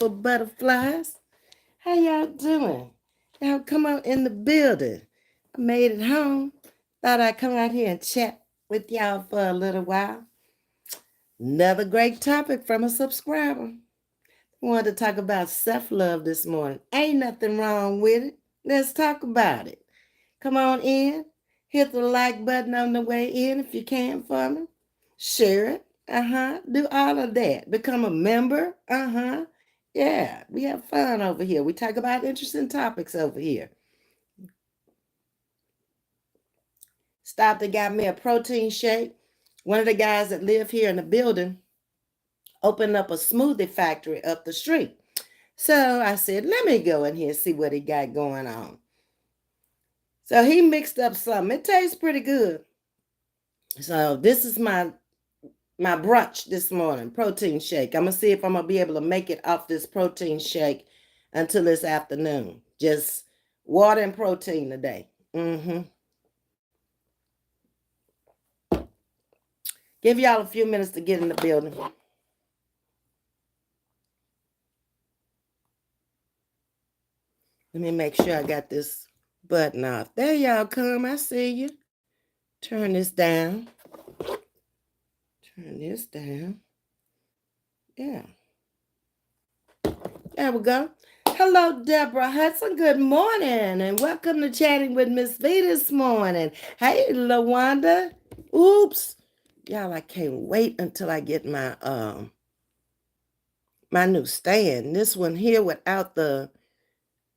beautiful butterflies. How y'all doing? Y'all come out in the building. I made it home. Thought I'd come out here and chat with y'all for a little while. Another great topic from a subscriber. Wanted to talk about self-love this morning. Ain't nothing wrong with it. Let's talk about it. Come on in. Hit the like button on the way in if you can for me. Share it. Do all of that. Become a member. Yeah, we have fun over here. We talk about interesting topics over here. Stopped and got me a protein shake. One of the guys that live here in the building opened up a smoothie factory up the street. So I said, let me go in here and see what he got going on. So he mixed up something. It tastes pretty good. So this is my brunch this morning, protein shake. I'm going to see if I'm going to be able to make it off this protein shake until this afternoon. Just water and protein today. Give y'all a few minutes to get in the building. Let me make sure I got this button off. There y'all come. I see you. Turn this down. Turn this down. Yeah. There we go. Hello, Deborah Hudson. Good morning, and welcome to Chatting with Ms.V this morning. Hey, LaWanda. Oops. Y'all, I can't wait until I get my my new stand. This one here without the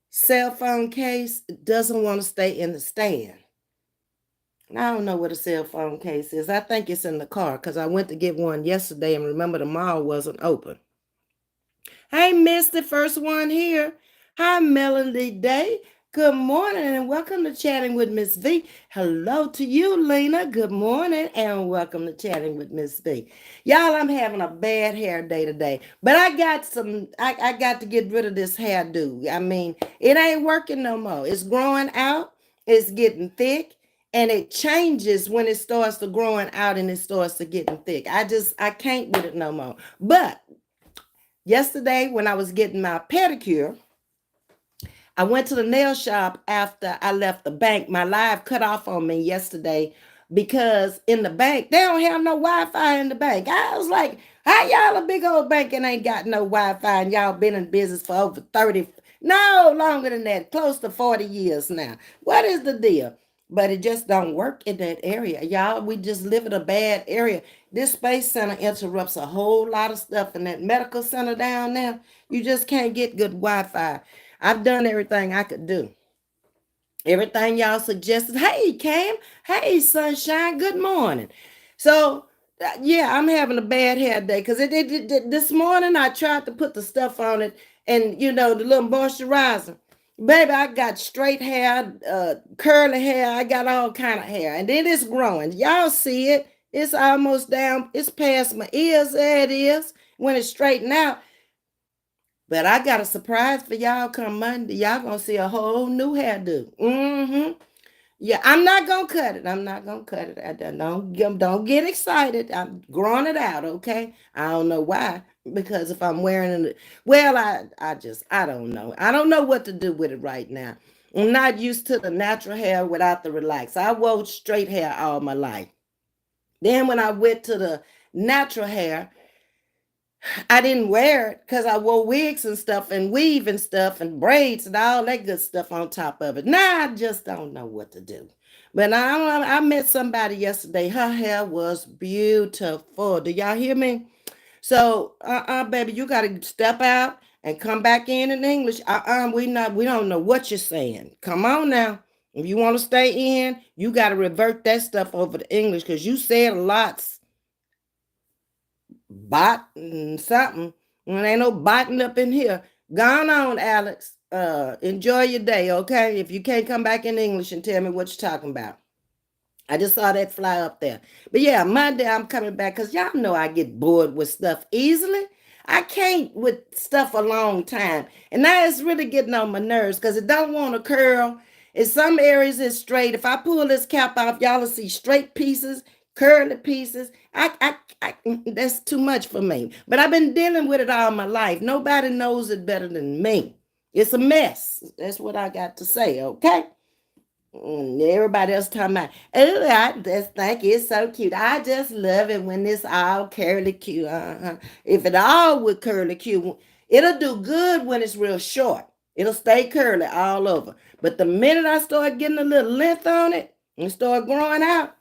cell phone case, it doesn't want to stay in the stand. I don't know what a cell phone case is. I think it's in the car because I went to get one yesterday and remember the mall wasn't open. Hey, Miss, the first one here. Hi, Melody Day. Good morning and welcome to Chatting with Ms. V. Hello to you, Lena. Good morning and welcome to Chatting with Ms. V. Y'all, I'm having a bad hair day today, but I got to get rid of this hairdo. I mean, it ain't working no more. It's growing out. It's getting thick. And it changes when it starts to growing out and it starts to getting thick. I can't with it no more. But yesterday when I was getting my pedicure, I went to the nail shop after I left the bank. My live cut off on me yesterday because in the bank, they don't have no Wi-Fi in the bank. I was like, how y'all a big old bank and ain't got no Wi-Fi and y'all been in business for over 30, no, longer than that, close to 40 years now. What is the deal? But it just don't work in that area. Y'all, we just live in a bad area. This space center interrupts a whole lot of stuff in that medical center down there. You just can't get good Wi-Fi. I've done everything I could do. Everything y'all suggested. Hey, Cam. Hey, Sunshine. Good morning. So, yeah, I'm having a bad hair day because this morning I tried to put the stuff on it and, the little moisturizer. Baby, I got straight hair, curly hair. I got all kind of hair. And then it's growing. Y'all see it. It's almost down. It's past my ears. There it is. When it's straightened out. But I got a surprise for y'all come Monday. Y'all gonna see a whole new hairdo. Yeah, I'm not gonna cut it. I'm not gonna cut it. Don't get excited. I'm growing it out, okay? I don't know why. Because if I'm wearing it, well, I don't know. I don't know what to do with it right now. I'm not used to the natural hair without the relax. I wore straight hair all my life. Then when I went to the natural hair, I didn't wear it because I wore wigs and stuff and weave and stuff and braids and all that good stuff on top of it. Now I just don't know what to do. But I met somebody yesterday. Her hair was beautiful. Do y'all hear me? So, baby, you got to step out and come back in English. We don't know what you're saying. Come on now. If you want to stay in, you got to revert that stuff over to English because you said lots. Bot something. And ain't no botting up in here. Gone on, Alex. Enjoy your day, okay? If you can't come back in English and tell me what you're talking about. I just saw that fly up there. But yeah, Monday I'm coming back because y'all know I get bored with stuff easily. I can't with stuff a long time. And now it's really getting on my nerves because it don't want to curl. In some areas it's straight. If I pull this cap off, y'all will see straight pieces. curly pieces. That's too much for me. But I've been dealing with it all my life. Nobody knows it better than me. It's a mess. That's what I got to say, okay? Everybody else talking about, oh, I just think it's so cute. I just love it when it's all curly cute. If it all with curly cute, it'll do good when it's real short. It'll stay curly all over. But the minute I start getting a little length on it and start growing out,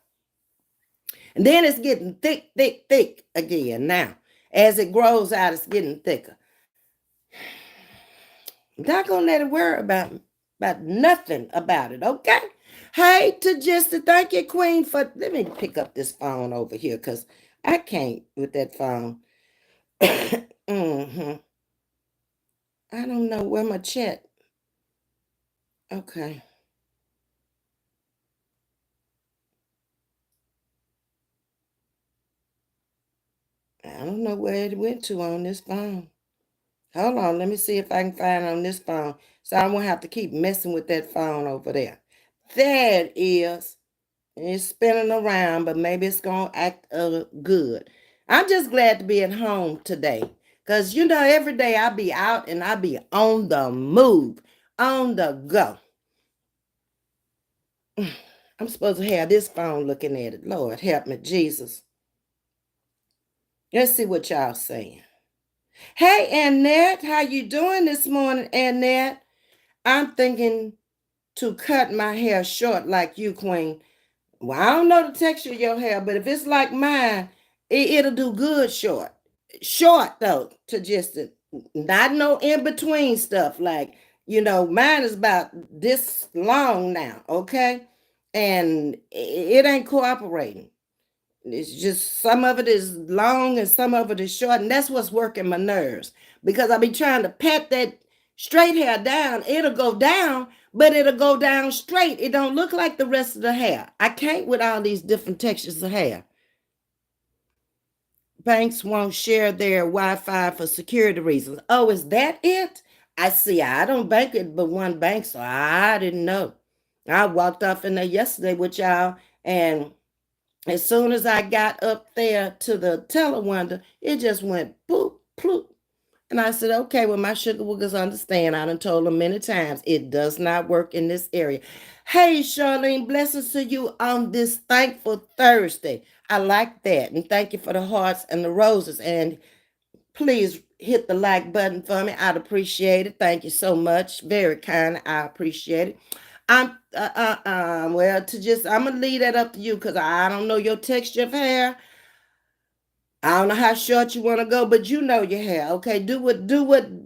and then it's getting thick, thick, thick again. Now, as it grows out, it's getting thicker. I'm not gonna let it worry about nothing about it, okay? Hey, to just to thank you, Queen, for let me pick up this phone over here because I can't with that phone. mm-hmm. I don't know where my chat. Okay. I don't know where it went to on this phone. Hold on, let me see if I can find it on this phone. So I won't have to keep messing with that phone over there. There it is. It's spinning around, but maybe it's going to act good. I'm just glad to be at home today. Because, every day I be out and I be on the move, on the go. I'm supposed to have this phone looking at it. Lord, help me, Jesus. Let's see what y'all saying. Hey, Annette, how you doing this morning, Annette? I'm thinking to cut my hair short like you, Queen. Well, I don't know the texture of your hair, but if it's like mine, it'll do good short. Short though, to just not no in between stuff. Like, mine is about this long now, okay? And it ain't cooperating. It's just some of it is long and some of it is short, and that's what's working my nerves because I be trying to pat that straight hair down. It'll go down, but it'll go down straight. It don't look like the rest of the hair. I can't with all these different textures of hair. Banks won't share their Wi-Fi for security reasons. Oh, is that it? I see. I don't bank it but one bank, so I didn't know. I walked off in there yesterday with y'all, and as soon as I got up there to the teller window, it just went poop, ploop. And I said, okay, well, my sugar wookers understand. I done told them many times it does not work in this area. Hey, Charlene, blessings to you on this thankful Thursday. I like that. And thank you for the hearts and the roses. And please hit the like button for me. I'd appreciate it. Thank you so much. Very kind. I appreciate it. I'm gonna leave that up to you because I don't know your texture of hair. I don't know how short you want to go, but you know your hair. Okay, do what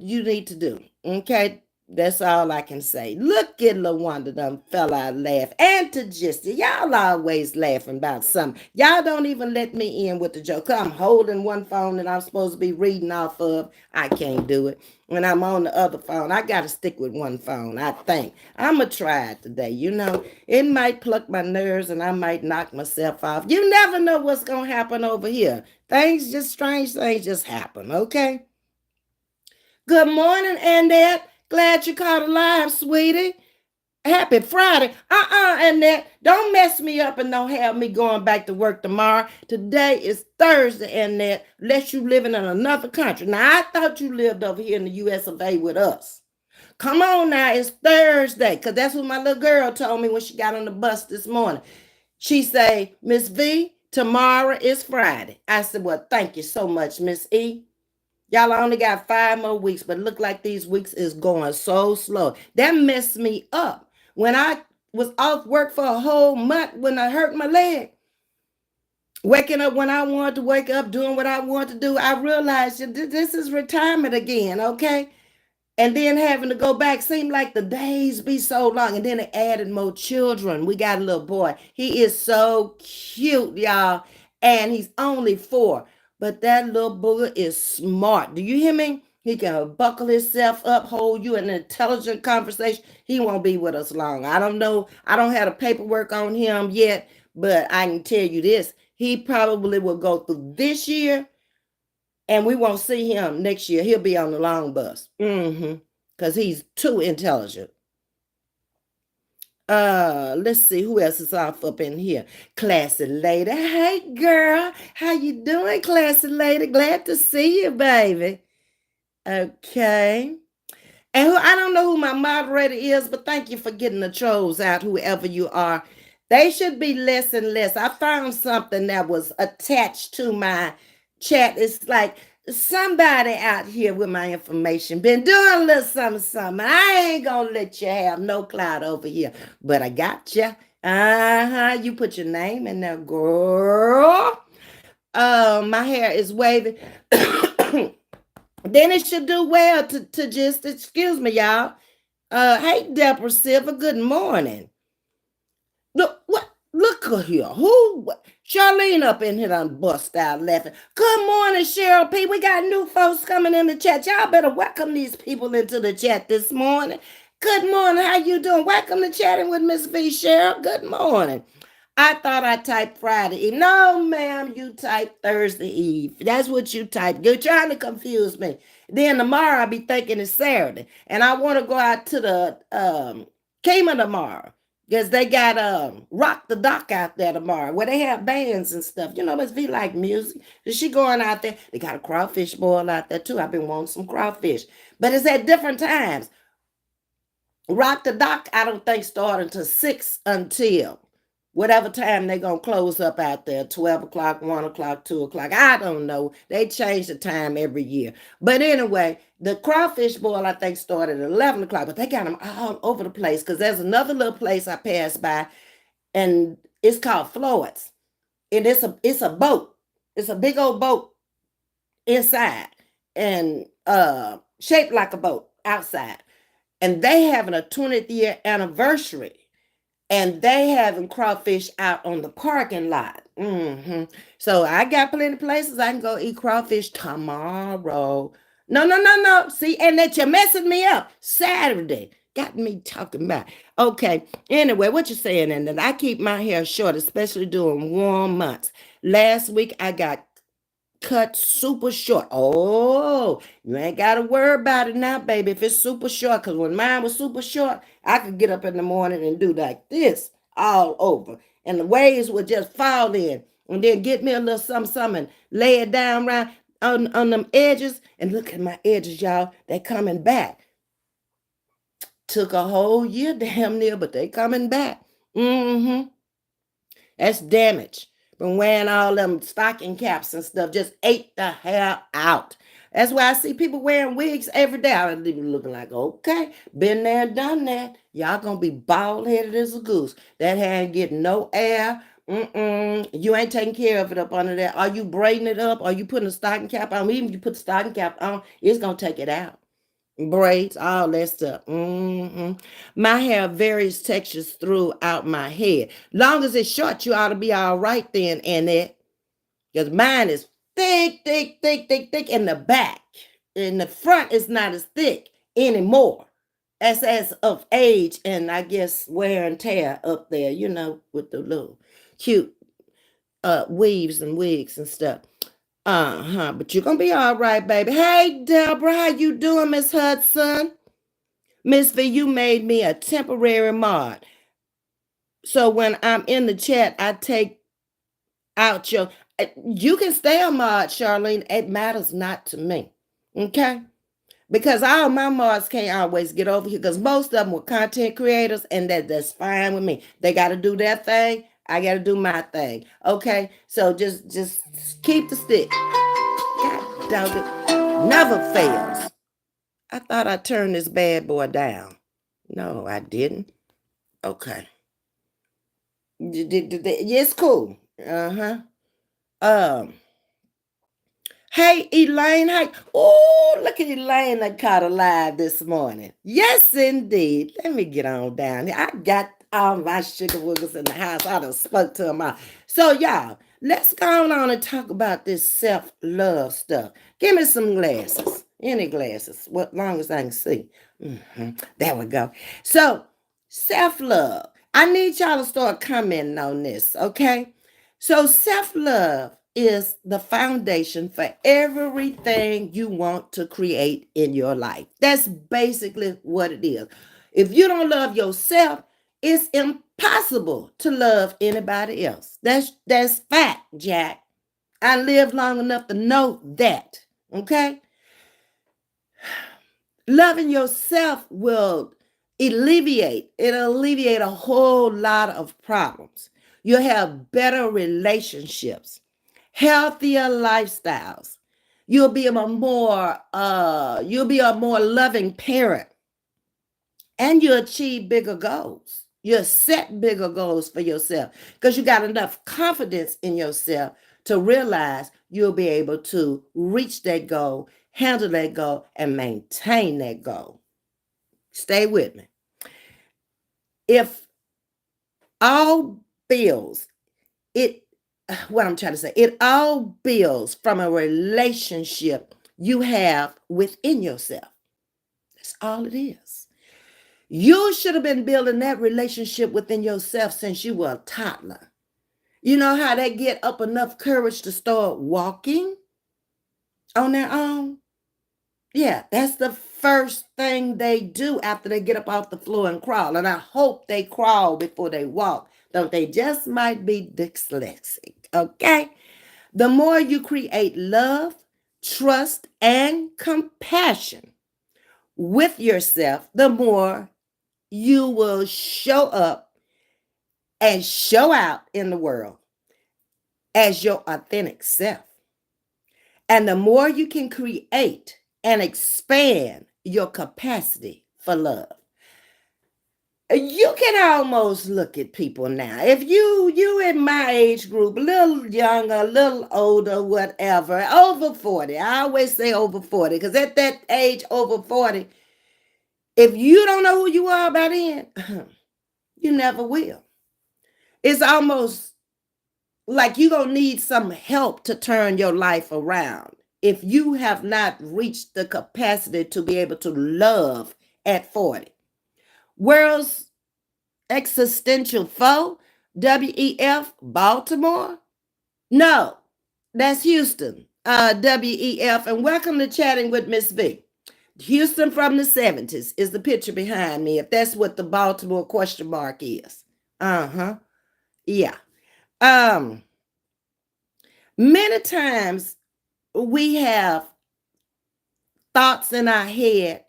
you need to do. Okay, that's all I can say. Look at LaWanda done fell out laugh. And to just y'all always laughing about something. Y'all don't even let me in with the joke. I'm holding one phone that I'm supposed to be reading off of. I can't do it. When I'm on the other phone, I got to stick with one phone, I think. I'm going to try it today. It might pluck my nerves and I might knock myself off. You never know what's going to happen over here. Strange things just happen, okay? Good morning, Annette. Glad you caught alive, sweetie. Happy Friday. Annette. Don't mess me up and don't have me going back to work tomorrow. Today is Thursday, Annette. Unless you living in another country. Now, I thought you lived over here in the US of A with us. Come on now, it's Thursday. Because that's what my little girl told me when she got on the bus this morning. She say, Ms.V, tomorrow is Friday. I said, well, thank you so much, Miss E. Y'all only got 5 more weeks, but look like these weeks is going so slow. That messed me up. When I was off work for a whole month when I hurt my leg, waking up when I wanted to wake up, doing what I wanted to do, I realized this is retirement again, okay? And then having to go back seemed like the days be so long. And then they added more children. We got a little boy. He is so cute, y'all. And he's only 4. But that little booger is smart. Do you hear me? He can buckle himself up, hold you in an intelligent conversation. He won't be with us long. I don't know. I don't have the paperwork on him yet. But I can tell you this. He probably will go through this year and we won't see him next year. He'll be on the long bus. Because he's too intelligent. Let's see who else is off up in here. Classy lady. Hey girl, how you doing, classy lady? Glad to see you, baby. Okay. And I don't know who my moderator is, but thank you for getting the trolls out, whoever you are. They should be less and less. I found something that was attached to my chat. It's like somebody out here with my information been doing a little something, something. I ain't gonna let you have no clout over here, but I got you. You put your name in there, girl. My hair is wavy. Then it should do well to just excuse me, y'all. Hey, Deborah Silver, good morning. Look, what? Look at here. Who? Charlene up in here done bust out laughing. Good morning, Cheryl P. We got new folks coming in the chat. Y'all better welcome these people into the chat this morning. Good morning. How you doing? Welcome to Chatting with Ms.V. Cheryl. Good morning. I thought I typed Friday Eve. No, ma'am, you typed Thursday Eve. That's what you typed. You're trying to confuse me. Then tomorrow I'll be thinking it's Saturday. And I want to go out to the Kima tomorrow. Because they got Rock the Dock out there tomorrow where they have bands and stuff. You know, Ms.V like music. Is she going out there? They got a crawfish boil out there too. I've been wanting some crawfish. But it's at different times. Rock the Dock, I don't think start until 6 until whatever time they're going to close up out there, 12 o'clock, 1 o'clock, 2 o'clock. I don't know. They change the time every year. But anyway, the crawfish boil, I think, started at 11 o'clock. But they got them all over the place because there's another little place I passed by, and it's called Floyd's. And it's a boat. It's a big old boat inside and shaped like a boat outside. And they having a 20th year anniversary, and they having crawfish out on the parking lot. So I got plenty of places I can go eat crawfish tomorrow. No. See, and that you're messing me up. Saturday. Got me talking about. Okay. Anyway, what you saying? And then I keep my hair short, especially during warm months. Last week I got cut super short. Oh, you ain't got to worry about it now, baby, if it's super short. Because when mine was super short, I could get up in the morning and do like this all over. And the waves would just fall in. And then get me a little something and lay it down right on them edges. And look at my edges, y'all. They coming back. Took a whole year damn near, but they coming back. That's damage. Been wearing all them stocking caps and stuff, just ate the hair out. That's why I see people wearing wigs every day. I be looking like, okay, been there, done that. Y'all gonna be bald headed as a goose. That hair ain't getting no air. You ain't taking care of it up under there. Are you braiding it up? Are you putting a stocking cap on? Even if you put the stocking cap on, it's gonna take it out. Braids, all that stuff. My hair varies textures throughout my head. Long as it's short, you ought to be all right then, Annette. Because mine is thick in the back. In the front, it's not as thick anymore. As of age and I guess wear and tear up there, you know, with the little cute weaves and wigs and stuff. But you're gonna be all right, baby. Hey, Deborah, how you doing, Miss Hudson? Ms.V, you made me a temporary mod. So when I'm in the chat, I take out your. You can stay a mod, Charlene. It matters not to me. Okay? Because all my mods can't always get over here because most of them were content creators, and that's fine with me. They got to do their thing. I got to do my thing. Okay? So just keep the stick. God dog it. Never fails. I thought I turned this bad boy down. No, I didn't. Okay. It's cool. Um. Hey, Elaine. Hey. Oh, look at Elaine that caught alive this morning. Yes, indeed. Let me get on down here. I got all my sugar woogers in the house. I done spoke to them all. So, y'all, let's go on and talk about this self-love stuff. Give me some glasses. Any glasses. What long as I can see. There we go. So, self-love. I need y'all to start commenting on this, okay? So, self-love is the foundation for everything you want to create in your life. That's basically what it is. If you don't love yourself, It's impossible to love anybody else. That's fact, Jack. I lived long enough to know that. Okay? Loving yourself will it'll alleviate a whole lot of problems. You'll have better relationships, healthier lifestyles. You'll be a more loving parent, and you achieve bigger goals. You set bigger goals for yourself because you got enough confidence in yourself to realize you'll be able to reach that goal, handle that goal, and maintain that goal. Stay with me. If all bills, what I'm trying to say, it all builds from a relationship you have within yourself. That's all it is. You should have been building that relationship within yourself since you were a toddler. You know how they get up enough courage to start walking on their own? Yeah, that's the first thing they do after they get up off the floor and crawl. And I hope they crawl before they walk. Don't they just might be dyslexic, okay? The more you create love, trust, and compassion with yourself, the more you will show up and show out in the world as your authentic self. And the more you can create and expand your capacity for love. You can almost look at people now. If you in my age group, a little younger, a little older, whatever, over 40. I always say over 40, because at that age, over 40, if you don't know who you are by then, you never will. It's almost like you're going to need some help to turn your life around if you have not reached the capacity to be able to love at 40. World's existential foe, WEF, Baltimore? No, that's Houston, WEF, and welcome to Chatting with Ms.V. Houston from the 70s is the picture behind me, if that's what the Baltimore question mark is. Yeah. Many times we have thoughts in our head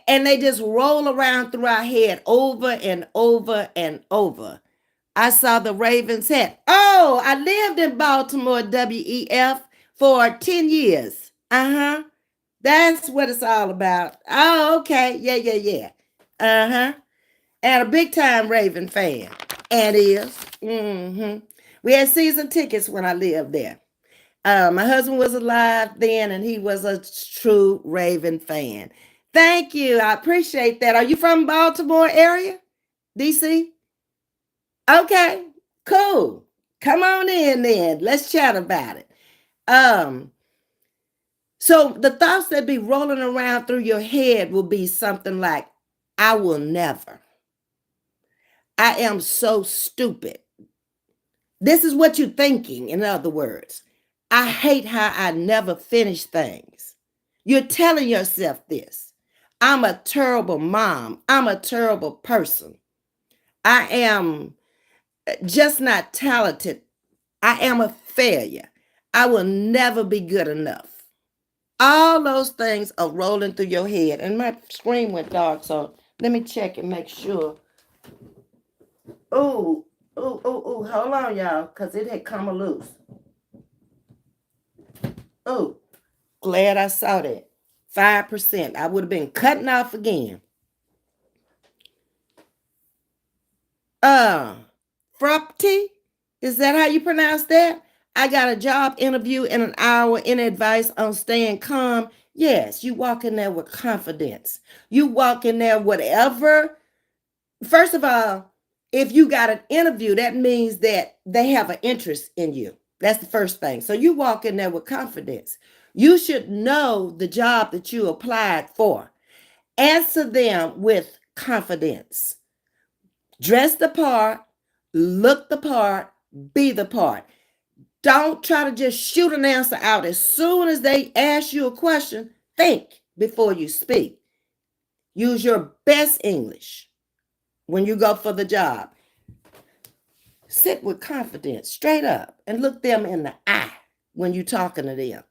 and they just roll around through our head over and over and over. I saw the Ravens hat. Oh, I lived in Baltimore, WEF, for 10 years. That's what it's all about. Oh, okay. Yeah. And a big time Raven fan. And is. We had season tickets when I lived there. My husband was alive then, and he was a true Raven fan. Thank you. I appreciate that. Are you from Baltimore area? DC? Okay, cool. Come on in then. Let's chat about it. So the thoughts that be rolling around through your head will be something like, I will never. I am so stupid. This is what you're thinking, in other words. I hate how I never finish things. You're telling yourself this. I'm a terrible mom. I'm a terrible person. I am just not talented. I am a failure. I will never be good enough. All those things are rolling through your head. And my screen went dark, so let me check and make sure. Hold on, y'all, because it had come loose. Oh, glad I saw that. 5%. I would have been cutting off again. Frupty? Is that how you pronounce that? I got a job interview in an hour. Any advice on staying calm? Yes, you walk in there with confidence. You walk in there whatever. First of all, if you got an interview, that means that they have an interest in you. That's the first thing. So you walk in there with confidence. You should know the job that you applied for. Answer them with confidence. Dress the part, look the part, be the part. Don't try to just shoot an answer out. As soon as they ask you a question, think before you speak. Use your best English. when you go for the job. Sit with confidence, straight up, and look them in the eye when you're talking to them.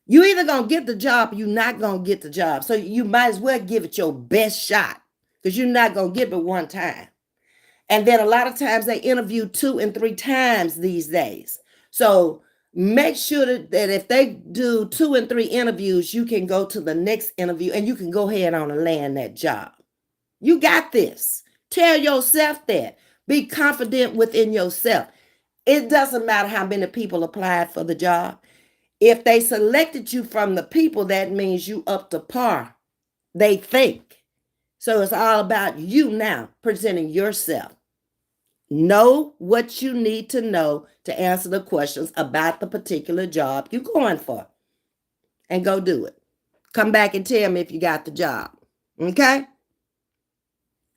You either gonna get the job or you're not gonna get the job. So you might as well give it your best shot, because you're not gonna give it one time. And then a lot of times they interview 2 and 3 times these days. So make sure that if they do 2 and 3 interviews, you can go to the next interview and you can go ahead on and land that job. You got this. Tell yourself that. Be confident within yourself. It doesn't matter how many people applied for the job. If they selected you from the people, that means you up to par, they think. So it's all about you now, presenting yourself. Know what you need to know to answer the questions about the particular job you're going for. And go do it. Come back and tell me if you got the job. Okay?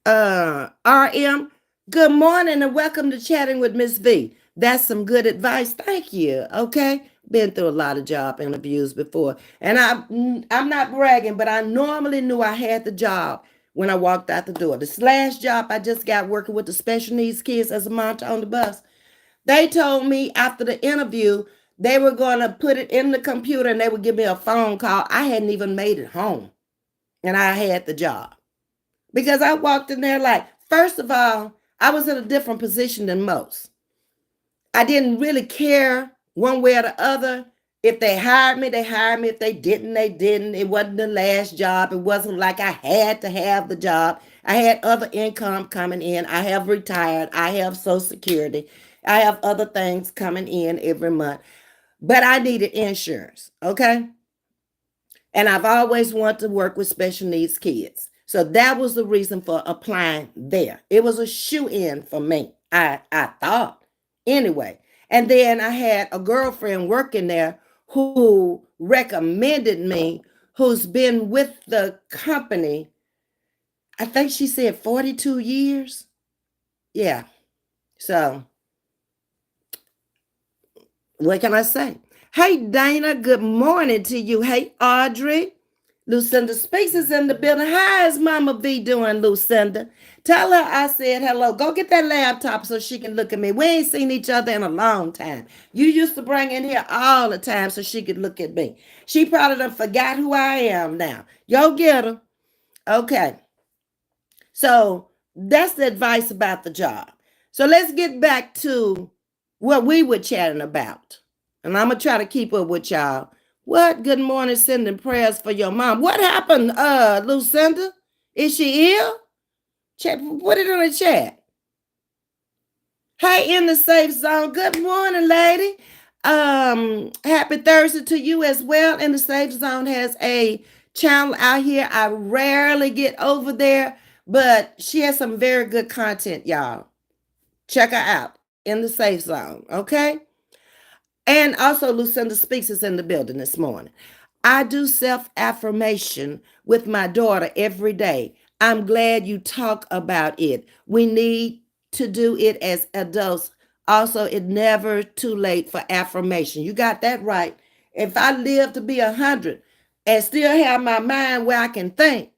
RM, good morning and welcome to Chatting with Ms.V. That's some good advice. Thank you. Okay? Been through a lot of job interviews before. And I'm not bragging, but I normally knew I had the job when I walked out the door. This last job I just got working with the special needs kids as a monitor on the bus. They told me after the interview, they were going to put it in the computer and they would give me a phone call. I hadn't even made it home. And I had the job. Because I walked in there like, first of all, I was in a different position than most. I didn't really care one way or the other. If they hired me, they hired me. If they didn't, they didn't. It wasn't the last job. It wasn't like I had to have the job. I had other income coming in. I have retired. I have Social Security. I have other things coming in every month. But I needed insurance, okay? And I've always wanted to work with special needs kids. So that was the reason for applying there. It was a shoe-in for me, I thought. Anyway, and then I had a girlfriend working there who recommended me, who's been with the company, I think she said 42 years. Yeah. So what can I say? Hey, Dana, good morning to you. Hey, Audrey. Lucinda Speaks is in the building. How is Mama V doing, Lucinda? Tell her I said hello. Go get that laptop so she can look at me. We ain't seen each other in a long time. You used to bring in here all the time so she could look at me. She probably done forgot who I am now. Go get her. Okay. So that's the advice about the job. So let's get back to what we were chatting about. And I'm going to try to keep up with y'all. What? Good morning, sending prayers for your mom. What happened, Lucinda? Is she ill? Put it in the chat. Hey, in the safe zone. Good morning, lady. Happy Thursday to you as well. In the safe zone has a channel out here. I rarely get over there, but she has some very good content, y'all. Check her out in the safe zone, okay? And also, Lucinda Speaks is in the building this morning. I do self-affirmation with my daughter every day. I'm glad you talk about it. We need to do it as adults. Also, it's never too late for affirmation. You got that right. If I live to be 100 and still have my mind where I can think,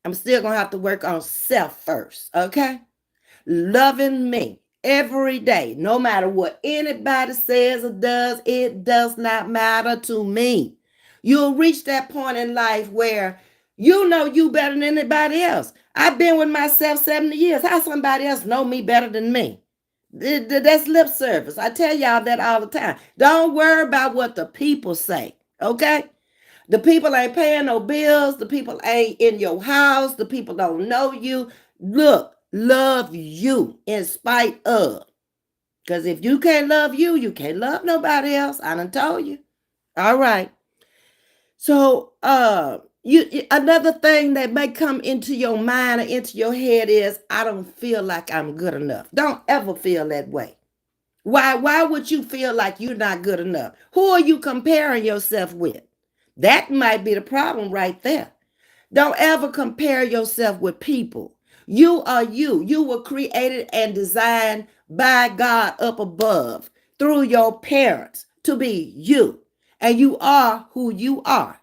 I'm still going to have to work on self first, okay? Loving me every day, no matter what anybody says or does, it does not matter to me. You'll reach that point in life where you know you better than anybody else. I've been with myself 70 years. How somebody else know me better than me? That's lip service. I tell y'all that all the time. Don't worry about what the people say, okay? The people ain't paying no bills. The people ain't in your house. The people don't know you. Look, love you in spite of. Because if you can't love you, you can't love nobody else. I done told you. All right. So another thing that may come into your mind or into your head is, I don't feel like I'm good enough. Don't ever feel that way. Why would you feel like you're not good enough? Who are you comparing yourself with? That might be the problem right there. Don't ever compare yourself with people. You are you. You were created and designed by God up above through your parents to be you. And you are who you are.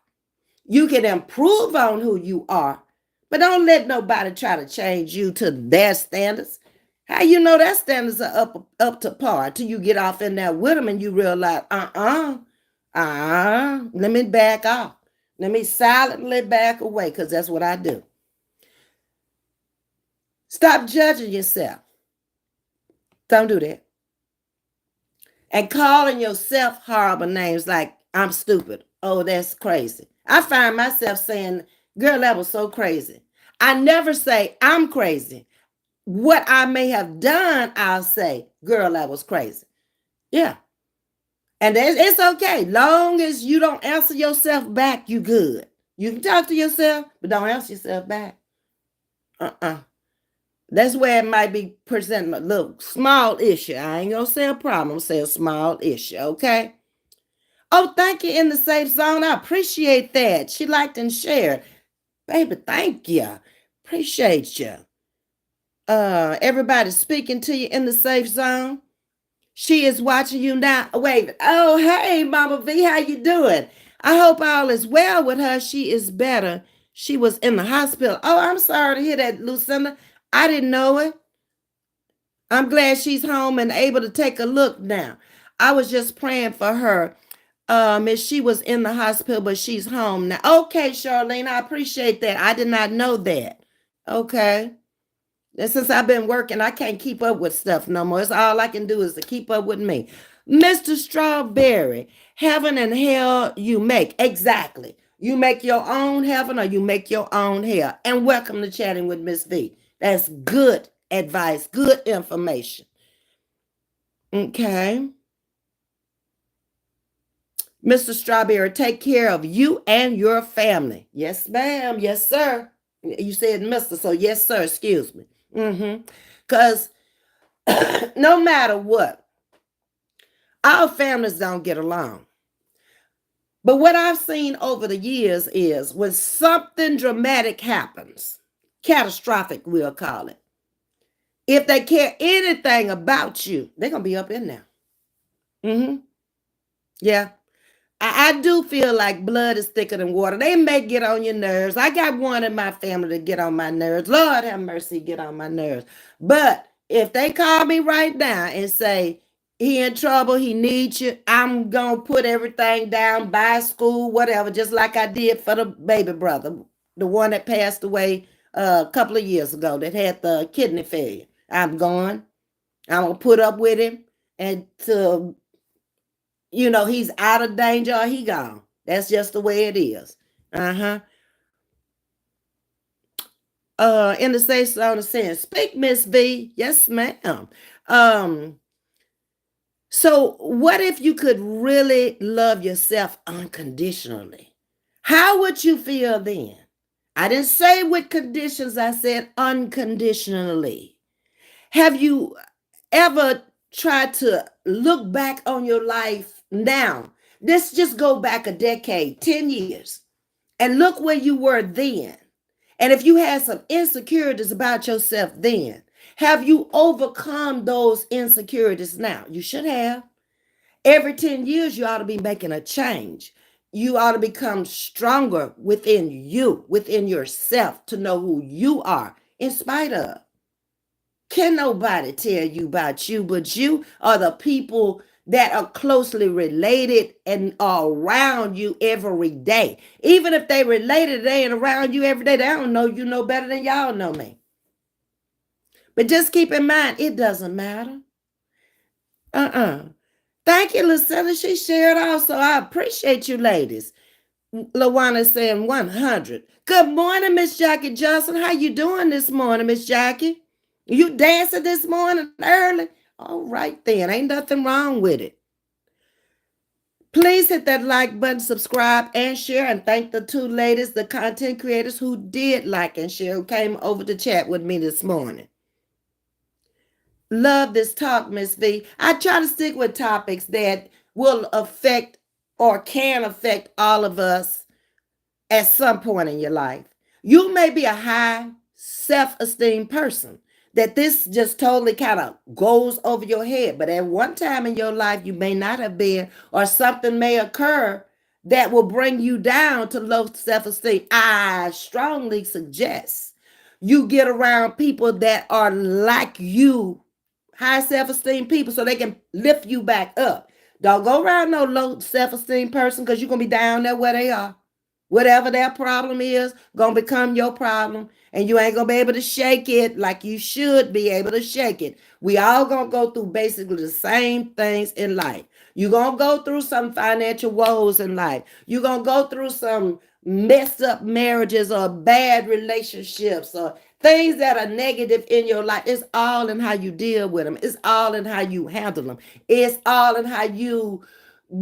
You can improve on who you are, But don't let nobody try to change you to their standards. How you know their standards are up to par till you get off in there with them and you realize, let me back off. Let me silently back away, because that's what I do. Stop judging yourself. Don't do that. And calling yourself horrible names like, I'm stupid. Oh, that's crazy. I find myself saying, girl, that was so crazy. I never say I'm crazy. What I may have done, I'll say, girl, that was crazy. Yeah. And it's okay. Long as you don't answer yourself back, you good. You can talk to yourself, but don't answer yourself back. That's where it might be presenting a little small issue. I ain't gonna say a problem, I'm say a small issue, okay? Oh, thank you in the safe zone. I appreciate that. She liked and shared. Baby, thank you. Appreciate you. Everybody speaking to you in the safe zone. She is watching you now. Wait. Oh, hey, Mama V, how you doing? I hope all is well with her. She is better. She was in the hospital. Oh, I'm sorry to hear that, Lucinda. I didn't know it. I'm glad she's home and able to take a look now. I was just praying for her. If she was in the hospital, but she's home now. Okay, Charlene, I appreciate that. I did not know that. Okay. And since I've been working, I can't keep up with stuff no more. It's all I can do is to keep up with me. Mr. Strawberry, heaven and hell you make. Exactly. You make your own heaven or you make your own hell. And welcome to Chatting with Ms. V. That's good advice, good information. Okay. Mr. Strawberry, take care of you and your family. Yes, ma'am. Yes, sir. You said Mr., so yes, sir. Excuse me. Because no matter what, our families don't get along. But what I've seen over the years is when something dramatic happens, catastrophic, we'll call it, if they care anything about you, they're going to be up in there. Yeah. I do feel like blood is thicker than water. They may get on your nerves. I got one in my family to get on my nerves. Lord have mercy, get on my nerves. But if they call me right now and say, he in trouble, he needs you, I'm going to put everything down, buy school, whatever, just like I did for the baby brother, the one that passed away a couple of years ago that had the kidney failure. I'm going to put up with him and to he's out of danger or he gone. That's just the way it is. In the say zone of saying, speak, Miss V. Yes, ma'am. So what if you could really love yourself unconditionally? How would you feel then? I didn't say with conditions, I said unconditionally. Have you ever tried to look back on your life now? Let's just go back a decade, 10 years, and look where you were then. And if you had some insecurities about yourself then, have you overcome those insecurities now? You should have. Every 10 years, you ought to be making a change. You ought to become stronger within you, within yourself, to know who you are in spite of. Can nobody tell you about you, but you are the people that are closely related and are around you every day. Even if they related, they ain't around you every day. They don't know you no better than y'all know me. But just keep in mind, it doesn't matter. Thank you, Lucinda. She shared also. I appreciate you ladies. Lawana saying 100. Good morning, Miss Jackie Johnson. How you doing this morning, Miss Jackie? You dancing this morning early? All right then, ain't nothing wrong with it. Please hit that like button, subscribe, and share. And thank the two ladies, the content creators who did like and share, who came over to chat with me this morning. Love this talk, Ms. V. I try to stick with topics that will affect or can affect all of us at some point in your life. You may be a high self-esteem person that this just totally kind of goes over your head. But at one time in your life, you may not have been, or something may occur that will bring you down to low self-esteem. I strongly suggest you get around people that are like you, high self-esteem people, so they can lift you back up. Don't go around no low self-esteem person, because you're gonna be down there where they are. Whatever their problem is, gonna become your problem, and you ain't gonna be able to shake it like you should be able to shake it. We all gonna go through basically the same things in life. You're gonna go through some financial woes in life. You're gonna go through some messed up marriages or bad relationships or things that are negative in your life. It's all in how you deal with them. It's all in how you handle them. It's all in how you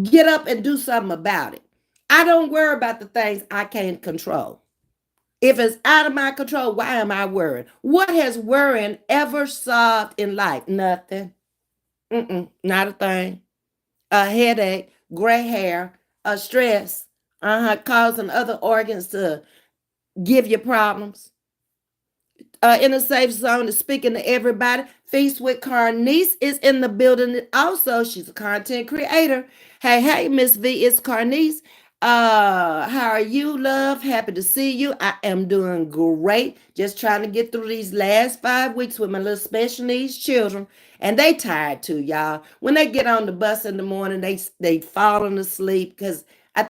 get up and do something about it. I don't worry about the things I can't control. If it's out of my control, why am I worrying? What has worrying ever solved in life? Nothing. Not a thing. A headache, gray hair, a stress, causing other organs to give you problems. In a safe zone is speaking to everybody. Feast with Carnice is in the building. Also, she's a content creator. Hey, Ms.V, it's Carnice. How are you, love? Happy to see you. I am doing great. Just trying to get through these last 5 weeks with my little special needs children. And they tired too, y'all. When they get on the bus in the morning, they falling asleep because